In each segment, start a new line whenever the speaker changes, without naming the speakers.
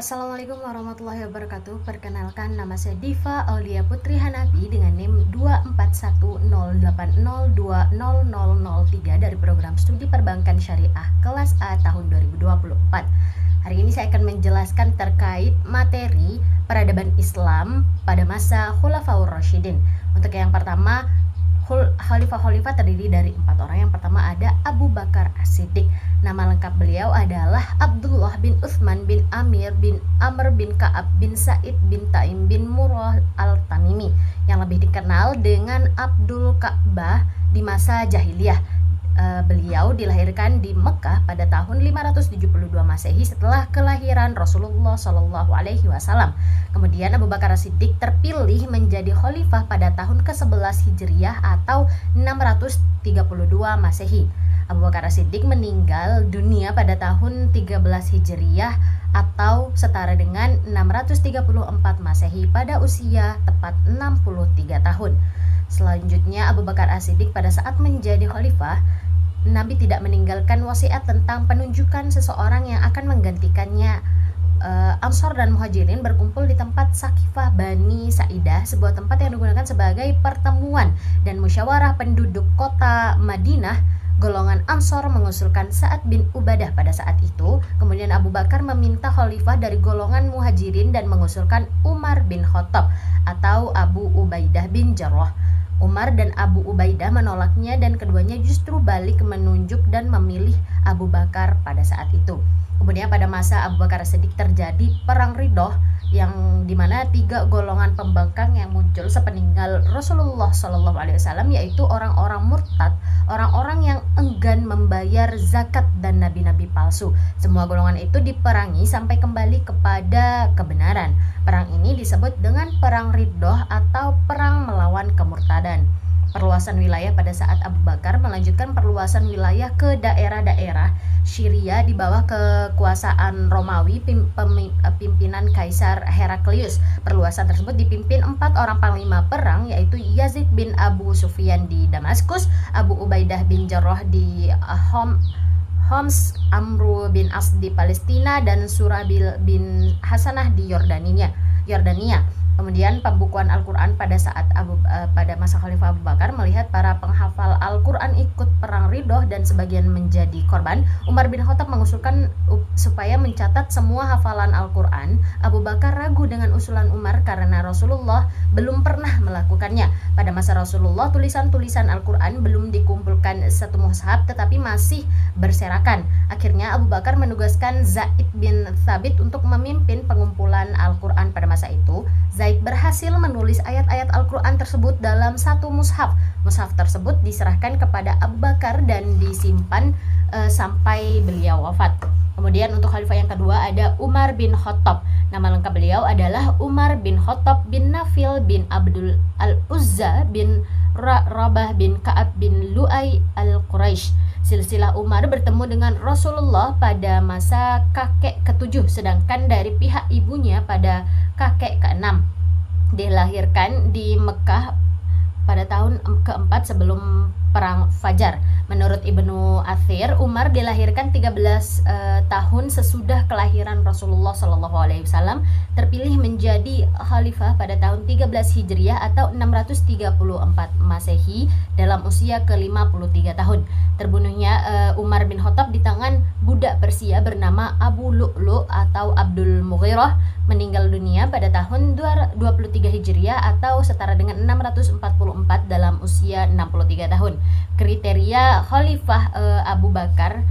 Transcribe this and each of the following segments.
Assalamualaikum warahmatullahi wabarakatuh. Perkenalkan, nama saya Diva Aulia Putri Hanafi dengan NIM 24108020003 dari program studi perbankan syariah kelas A tahun 2024. Hari ini saya akan menjelaskan terkait materi peradaban Islam pada masa Khulafaur Rasyidin. Untuk yang pertama, Khalifah terdiri dari 4 orang. Yang pertama ada Abu Bakar As-Siddiq. Nama lengkap beliau adalah Abdullah bin Utsman bin Amir bin Amr bin Ka'ab bin Sa'id bin Taim bin Murrah al-Tamimi, yang lebih dikenal dengan Abdul Ka'bah di masa jahiliyah. Beliau dilahirkan di Mekah pada tahun 572 Masehi setelah kelahiran Rasulullah Shallallahu Alaihi Wasallam. Kemudian Abu Bakar As-Siddiq terpilih menjadi khalifah pada tahun ke-11 Hijriyah atau 632 Masehi. Abu Bakar As-Siddiq meninggal dunia pada tahun 13 Hijriyah atau setara dengan 634 Masehi pada usia tepat 63 tahun. Selanjutnya, Abu Bakar As-Siddiq pada saat menjadi khalifah, Nabi tidak meninggalkan wasiat tentang penunjukan seseorang yang akan menggantikannya. Ansor dan Muhajirin berkumpul di tempat Sakifah Bani Sa'idah, sebuah tempat yang digunakan sebagai pertemuan dan musyawarah penduduk kota Madinah. Golongan Ansor mengusulkan Sa'ad bin Ubadah pada saat itu. Kemudian Abu Bakar meminta khalifah dari golongan Muhajirin dan mengusulkan Umar bin Khattab atau Abu Ubaidah bin Jarrah. Umar dan Abu Ubaidah menolaknya dan keduanya justru balik menunjuk dan memilih Abu Bakar pada saat itu. Kemudian pada masa Abu Bakar As-Siddiq terjadi perang Riddah, yang dimana 3 golongan pembangkang yang muncul sepeninggal Rasulullah Shallallahu Alaihi Wasallam, yaitu orang-orang murtad, orang-orang yang enggan membayar zakat dan nabi-nabi palsu. Semua golongan itu diperangi sampai kembali kepada kebenaran. Perang ini disebut dengan perang Riddah atau perang melawan kemurtadan. Perluasan wilayah pada saat Abu Bakar melanjutkan perluasan wilayah ke daerah-daerah Syria di bawah kekuasaan Romawi pimpinan Kaisar Heraklius. Perluasan tersebut dipimpin 4 orang panglima perang, yaitu Yazid bin Abu Sufyan di Damaskus, Abu Ubaidah bin Jarrah di Homs, Amru bin As di Palestina, dan Surabil bin Hasanah di Yordania. Kemudian pembukuan Al-Quran pada masa Khalifah Abu Bakar melihat para penghafal Al-Quran ikut perang Riddah dan sebagian menjadi korban. Umar bin Khattab mengusulkan supaya mencatat semua hafalan Al-Quran. Abu Bakar ragu dengan usulan Umar karena Rasulullah belum pernah melakukannya. Pada masa Rasulullah, tulisan-tulisan Al-Quran belum dikumpulkan satu mushaf tetapi masih berserakan. Akhirnya Abu Bakar menugaskan Zaid bin Thabit untuk memimpin pengumpulan Al-Quran pada masa itu. Zaid berhasil menulis ayat-ayat Al-Quran tersebut dalam satu mushaf. Mushaf tersebut diserahkan kepada Abu Bakar dan disimpan sampai beliau wafat. Kemudian untuk khalifah yang kedua ada Umar bin Khattab. Nama lengkap beliau adalah Umar bin Khattab bin Nafil bin Abdul Al-Uzza bin Rabah bin Ka'ab bin Lu'ay al-Quraisy. Silsilah Umar bertemu dengan Rasulullah pada masa kakek ke-7, sedangkan dari pihak ibunya pada kakek ke-6. Dilahirkan di Mekah pada tahun ke-4 sebelum perang Fajar. Menurut Ibnu Athir, Umar dilahirkan 13 tahun sesudah kelahiran Rasulullah Shallallahu Alaihi Wasallam, terpilih menjadi khalifah pada tahun 13 Hijriyah atau 634 Masehi dalam usia ke-53 tahun. Terbunuhnya Umar bin Khattab di tangan budak Persia bernama Abu Lu'lu' atau Abdul Mughirah, meninggal dunia pada tahun 23 Hijriyah atau setara dengan 644 dalam usia 63 tahun. Kriteria khalifah Abu Bakar,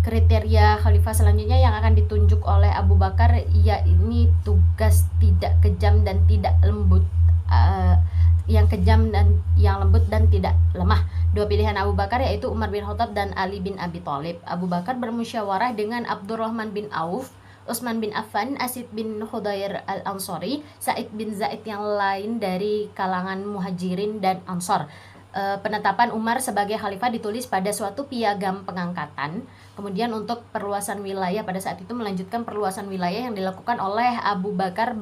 kriteria khalifah selanjutnya yang akan ditunjuk oleh Abu Bakar yakni tugas tidak kejam dan tidak lembut, yang kejam dan yang lembut dan tidak lemah. 2 pilihan Abu Bakar yaitu Umar bin Khattab dan Ali bin Abi Thalib. Abu Bakar bermusyawarah dengan Abdurrahman bin Auf, Utsman bin Affan, Asid bin Khudair al-Ansari, Sa'id bin Zaid yang lain dari kalangan Muhajirin dan Ansor. Penetapan Umar sebagai khalifah ditulis pada suatu piagam pengangkatan. Kemudian untuk perluasan wilayah pada saat itu melanjutkan perluasan wilayah yang dilakukan oleh Abu Bakar.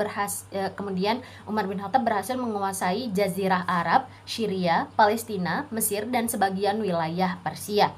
Kemudian Umar bin Khattab berhasil menguasai Jazirah Arab, Syria, Palestina, Mesir, dan sebagian wilayah Persia.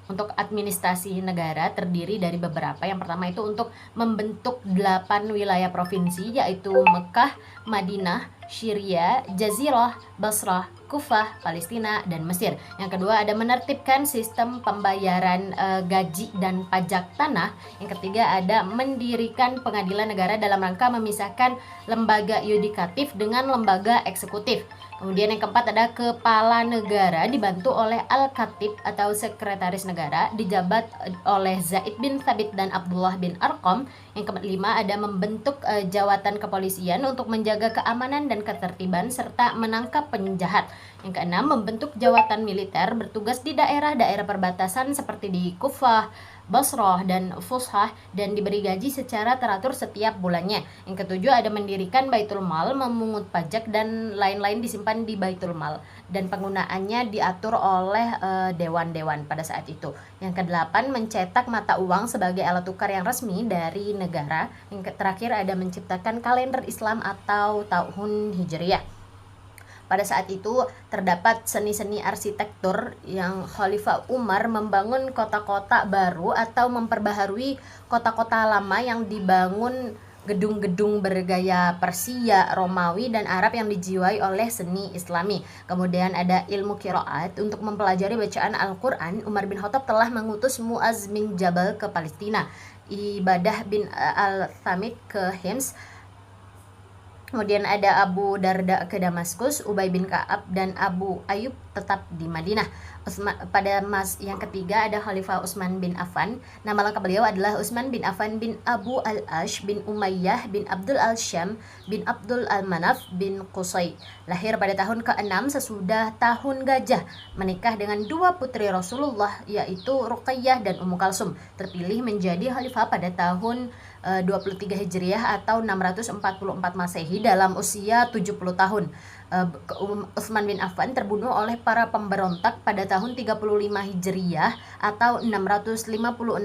Untuk administrasi negara terdiri dari beberapa. Yang pertama itu untuk membentuk 8 wilayah provinsi, yaitu Mekah, Madinah, Syria, Jazirah, Basrah, Kufah, Palestina, dan Mesir. Yang kedua ada menertibkan sistem pembayaran gaji dan pajak tanah. Yang ketiga ada mendirikan pengadilan negara dalam rangka memisahkan lembaga yudikatif dengan lembaga eksekutif. Kemudian yang keempat ada kepala negara dibantu oleh Al-Khatib atau sekretaris negara, dijabat oleh Zaid bin Thabit dan Abdullah bin Arqam. Yang kelima ada membentuk jawatan kepolisian untuk menjaga keamanan dan ketertiban serta menangkap penjahat. Yang keenam membentuk jawatan militer bertugas di daerah-daerah perbatasan seperti di Kufah, Basrah, dan Fusha dan diberi gaji secara teratur setiap bulannya. Yang ketujuh ada mendirikan Baitul Mal, memungut pajak dan lain-lain disimpan di Baitul Mal dan penggunaannya diatur oleh dewan-dewan pada saat itu. Yang kedelapan mencetak mata uang sebagai alat tukar yang resmi dari negara. Yang terakhir ada menciptakan kalender Islam atau tahun Hijriyah. Pada saat itu terdapat seni-seni arsitektur yang Khalifah Umar membangun kota-kota baru atau memperbaharui kota-kota lama yang dibangun gedung-gedung bergaya Persia, Romawi, dan Arab yang dijiwai oleh seni Islami. Kemudian ada ilmu qiraat. Untuk mempelajari bacaan Al-Quran, Umar bin Khattab telah mengutus Mu'az bin Jabal ke Palestina, Ibadah bin Al-Thamid ke Hims. Kemudian ada Abu Darda ke Damaskus, Ubay bin Ka'ab dan Abu Ayyub tetap di Madinah. Yang ketiga ada Khalifah Utsman bin Affan. Nama lengkap beliau adalah Utsman bin Affan bin Abu Al-Ash bin Umayyah bin Abdul Al-Syam bin Abdul Al-Manaf bin Qusay. Lahir pada tahun ke-6 sesudah tahun gajah. Menikah dengan dua putri Rasulullah, yaitu Ruqayyah dan Ummu Kalsum. Terpilih menjadi khalifah pada tahun 23 Hijriah atau 644 Masehi dalam usia 70 tahun. Utsman bin Affan terbunuh oleh para pemberontak pada tahun 35 Hijriah atau 656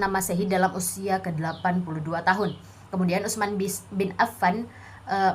Masehi dalam usia ke-82 tahun. Kemudian Utsman bin Affan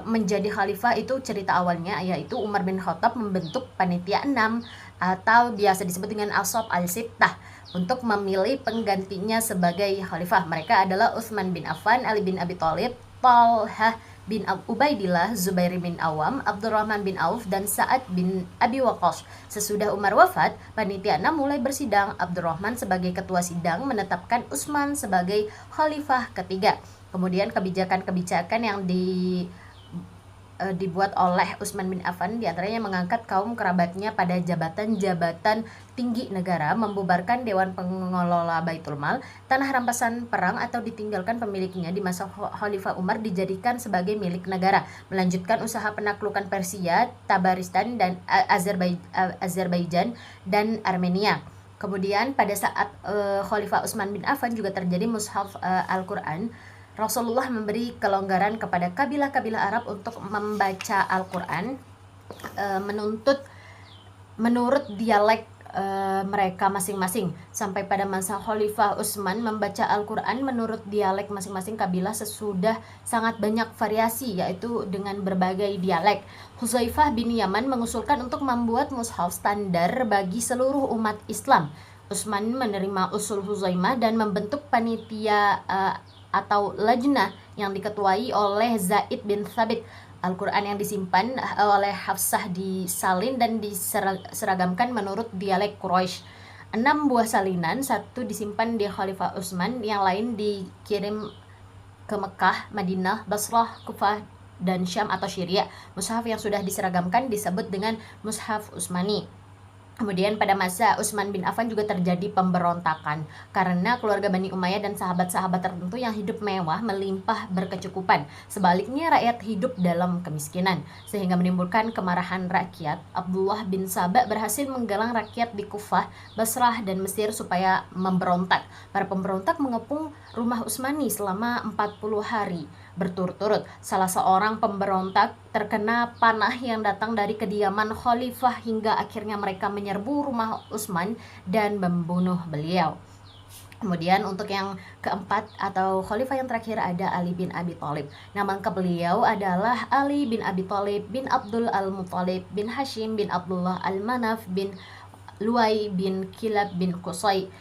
menjadi khalifah itu cerita awalnya, yaitu Umar bin Khattab membentuk panitia 6 atau biasa disebut dengan Ashab al-Sittah untuk memilih penggantinya sebagai khalifah. Mereka adalah Utsman bin Affan, Ali bin Abi Thalib, Talhah bin Ubaidillah, Zubair bin Awam, Abdurrahman bin Auf, dan Sa'ad bin Abi Waqqas. Sesudah Umar wafat, panitia 6 mulai bersidang. Abdurrahman sebagai ketua sidang menetapkan Utsman sebagai khalifah ketiga. Kemudian kebijakan-kebijakan yang dibuat oleh Utsman bin Affan diantaranya mengangkat kaum kerabatnya pada jabatan-jabatan tinggi negara, membubarkan Dewan Pengelola Baitul Mal, tanah rampasan perang atau ditinggalkan pemiliknya di masa Khalifah Umar dijadikan sebagai milik negara, melanjutkan usaha penaklukan Persia, Tabaristan, dan Azerbaijan dan Armenia. Kemudian pada saat Khalifah Utsman bin Affan juga terjadi mushaf Al-Quran. Rasulullah memberi kelonggaran kepada kabilah-kabilah Arab untuk membaca Al-Quran menurut dialek mereka masing-masing. Sampai pada masa Khalifah Utsman membaca Al-Quran menurut dialek masing-masing kabilah sesudah sangat banyak variasi, yaitu dengan berbagai dialek. Hudzaifah bin Yaman mengusulkan untuk membuat mushaf standar bagi seluruh umat Islam. Utsman menerima usul Hudzaifah dan membentuk panitia atau lajnah yang diketuai oleh Zaid bin Thabit. Al-Quran yang disimpan oleh Hafsah disalin dan diseragamkan menurut dialek Quraisy. 6 buah salinan, satu disimpan di Khalifah Utsman, yang lain dikirim ke Mekah, Madinah, Basrah, Kufah, dan Syam atau Syria. Mushaf yang sudah diseragamkan disebut dengan Mushaf Utsmani. Kemudian pada masa Utsman bin Affan juga terjadi pemberontakan karena keluarga Bani Umayyah dan sahabat-sahabat tertentu yang hidup mewah melimpah berkecukupan. Sebaliknya rakyat hidup dalam kemiskinan sehingga menimbulkan kemarahan rakyat. Abdullah bin Saba berhasil menggalang rakyat di Kufah, Basrah, dan Mesir supaya memberontak. Para pemberontak mengepung rumah Utsmani selama 40 hari berturut-turut. Salah seorang pemberontak terkena panah yang datang dari kediaman khalifah hingga akhirnya mereka menyerbu rumah Utsman dan membunuh beliau. Kemudian untuk yang keempat atau khalifah yang terakhir ada Ali bin Abi Thalib. Nama lengkap beliau adalah Ali bin Abi Thalib bin Abdul Al-Muttalib bin Hashim bin Abdullah Al-Manaf bin Luai bin Kilab bin Qusay.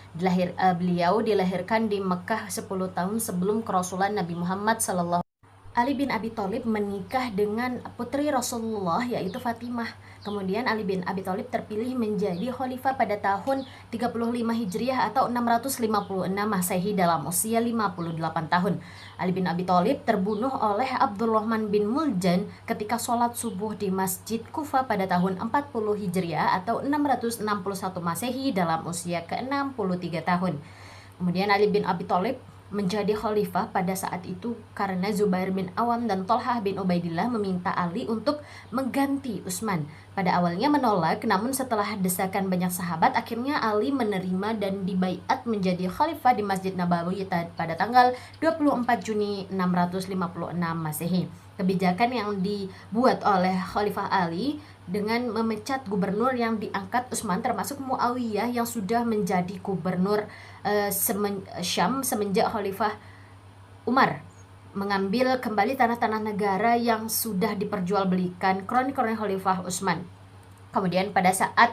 Beliau dilahirkan di Mekah 10 tahun sebelum kerasulan Nabi Muhammad sallallahu. Ali bin Abi Thalib menikah dengan putri Rasulullah yaitu Fatimah. Kemudian Ali bin Abi Thalib terpilih menjadi khalifah pada tahun 35 Hijriah atau 656 Masehi dalam usia 58 tahun. Ali bin Abi Thalib terbunuh oleh Abdurrahman bin Muljan ketika sholat subuh di Masjid Kufa pada tahun 40 Hijriah atau 661 Masehi dalam usia ke-63 tahun. Kemudian Ali bin Abi Thalib menjadi khalifah pada saat itu karena Zubair bin Awam dan Thalhah bin Ubaidillah meminta Ali untuk mengganti Utsman. Pada awalnya menolak, namun setelah desakan banyak sahabat, akhirnya Ali menerima dan dibaiat menjadi khalifah di Masjid Nabawi pada tanggal 24 Juni 656 Masehi. Kebijakan yang dibuat oleh Khalifah Ali dengan memecat gubernur yang diangkat Utsman termasuk Muawiyah yang sudah menjadi gubernur Syam semenjak Khalifah Umar, mengambil kembali tanah-tanah negara yang sudah diperjualbelikan kronik-kronik Khalifah Utsman. Kemudian pada saat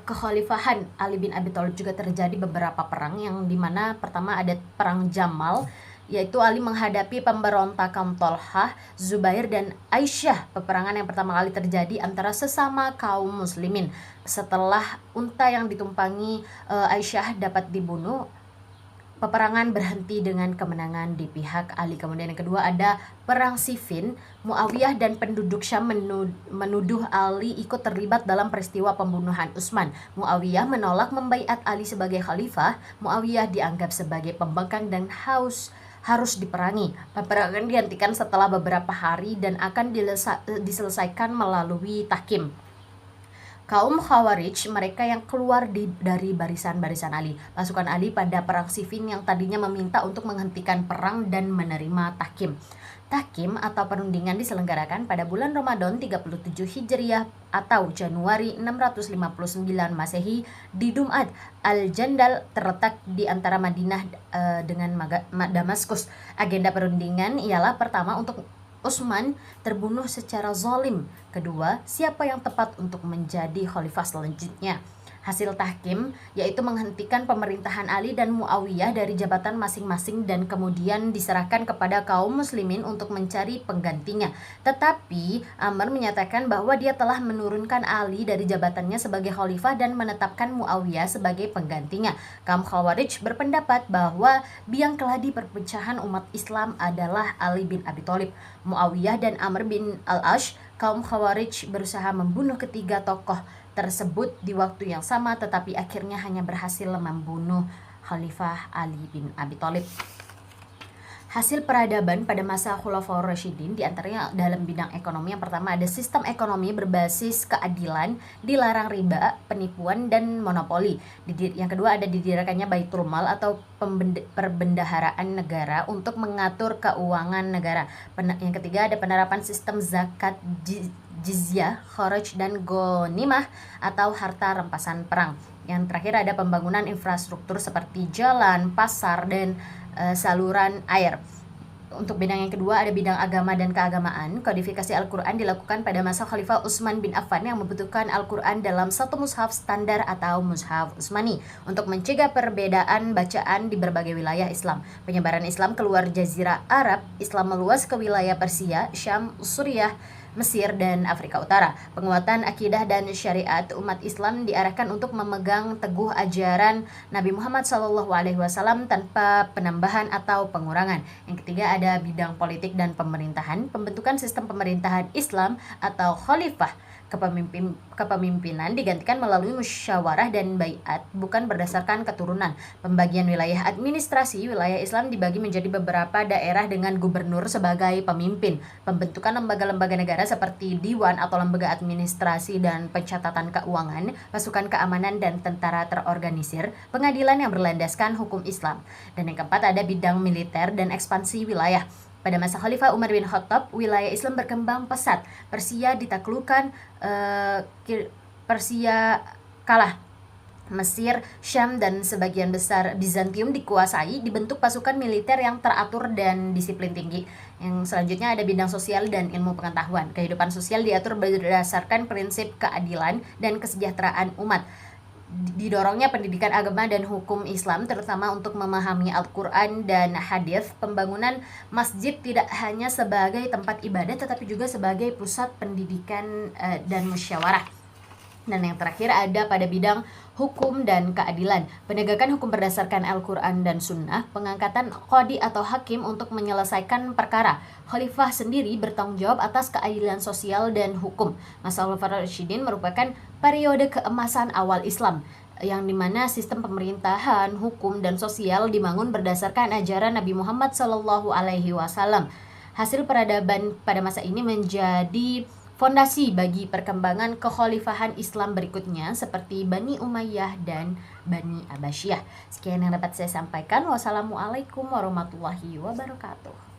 kekhalifahan Ali bin Abi Thalib juga terjadi beberapa perang, yang dimana pertama ada perang Jamal, yaitu Ali menghadapi pemberontakan Thalhah, Zubair dan Aisyah. Peperangan yang pertama kali terjadi antara sesama kaum muslimin. Setelah unta yang ditumpangi Aisyah dapat dibunuh, peperangan berhenti dengan kemenangan di pihak Ali. Kemudian yang kedua ada perang Siffin. Muawiyah dan penduduk Syam menuduh Ali ikut terlibat dalam peristiwa pembunuhan Utsman. Muawiyah menolak membaiat Ali sebagai khalifah. Muawiyah dianggap sebagai pembangkang dan harus diperangi. Peperangan dihentikan setelah beberapa hari dan akan diselesaikan melalui tahkim. Kaum Khawarij, mereka yang keluar dari barisan-barisan Ali. Pasukan Ali pada perang Siffin yang tadinya meminta untuk menghentikan perang dan menerima tahkim. Tahkim atau perundingan diselenggarakan pada bulan Ramadan 37 Hijriah atau Januari 659 Masehi di Dum'at Al-Jandal, terletak di antara Madinah dengan Damaskus. Agenda perundingan ialah pertama, untuk Utsman terbunuh secara zalim. Kedua, siapa yang tepat untuk menjadi khalifah selanjutnya. Hasil tahkim yaitu menghentikan pemerintahan Ali dan Muawiyah dari jabatan masing-masing dan kemudian diserahkan kepada kaum muslimin untuk mencari penggantinya. Tetapi Amr menyatakan bahwa dia telah menurunkan Ali dari jabatannya sebagai khalifah dan menetapkan Muawiyah sebagai penggantinya. Kaum Khawarij berpendapat bahwa biang keladi perpecahan umat Islam adalah Ali bin Abi Thalib, Muawiyah dan Amr bin Al-Ash. Kaum Khawarij berusaha membunuh ketiga tokoh tersebut di waktu yang sama, tetapi akhirnya hanya berhasil membunuh Khalifah Ali bin Abi Thalib. Hasil peradaban pada masa Khulafaur Rasyidin diantaranya dalam bidang ekonomi. Yang pertama ada sistem ekonomi berbasis keadilan, dilarang riba, penipuan, dan monopoli. Yang kedua ada didirikannya Baitul Mal atau perbendaharaan negara untuk mengatur keuangan negara. Yang ketiga ada penerapan sistem zakat, jizyah, kharaj, dan ghanimah atau harta rampasan perang. Yang terakhir ada pembangunan infrastruktur seperti jalan, pasar, dan saluran air. Untuk bidang yang kedua ada bidang agama dan keagamaan. Kodifikasi Al-Quran dilakukan pada masa Khalifah Utsman bin Affan yang membutuhkan Al-Quran dalam satu mushaf standar atau mushaf Utsmani untuk mencegah perbedaan bacaan di berbagai wilayah Islam. Penyebaran Islam keluar Jazirah Arab, Islam meluas ke wilayah Persia, Syam, Suriah, Mesir, dan Afrika Utara. Penguatan akidah dan syariat umat Islam diarahkan untuk memegang teguh ajaran Nabi Muhammad SAW tanpa penambahan atau pengurangan. Yang ketiga ada bidang politik dan pemerintahan. Pembentukan sistem pemerintahan Islam atau khalifah. Kepemimpinan digantikan melalui musyawarah dan baiat, bukan berdasarkan keturunan. Pembagian wilayah administrasi, wilayah Islam dibagi menjadi beberapa daerah dengan gubernur sebagai pemimpin. Pembentukan lembaga-lembaga negara seperti Diwan atau lembaga administrasi dan pencatatan keuangan, pasukan keamanan dan tentara terorganisir, pengadilan yang berlandaskan hukum Islam. Dan yang keempat ada bidang militer dan ekspansi wilayah. Pada masa Khalifah Umar bin Khattab, wilayah Islam berkembang pesat. Persia ditaklukkan, Persia kalah. Mesir, Syam, dan sebagian besar Bizantium dikuasai. Dibentuk pasukan militer yang teratur dan disiplin tinggi. Yang selanjutnya ada bidang sosial dan ilmu pengetahuan. Kehidupan sosial diatur berdasarkan prinsip keadilan dan kesejahteraan umat. didorongnya pendidikan agama dan hukum Islam, terutama untuk memahami Al-Quran dan hadis. Pembangunan masjid tidak hanya sebagai tempat ibadah, tetapi juga sebagai pusat pendidikan dan musyawarah. Dan yang terakhir ada pada bidang hukum dan keadilan, penegakan hukum berdasarkan Al-Quran dan Sunnah, pengangkatan qadi atau hakim untuk menyelesaikan perkara. Khalifah sendiri bertanggung jawab atas keadilan sosial dan hukum. Masa Khulafaur Rasyidin merupakan periode keemasan awal Islam, yang dimana sistem pemerintahan, hukum, dan sosial dibangun berdasarkan ajaran Nabi Muhammad SAW. Hasil peradaban pada masa ini menjadi fondasi bagi perkembangan kekhalifahan Islam berikutnya seperti Bani Umayyah dan Bani Abbasiyah. Sekian yang dapat saya sampaikan. Wassalamualaikum warahmatullahi wabarakatuh.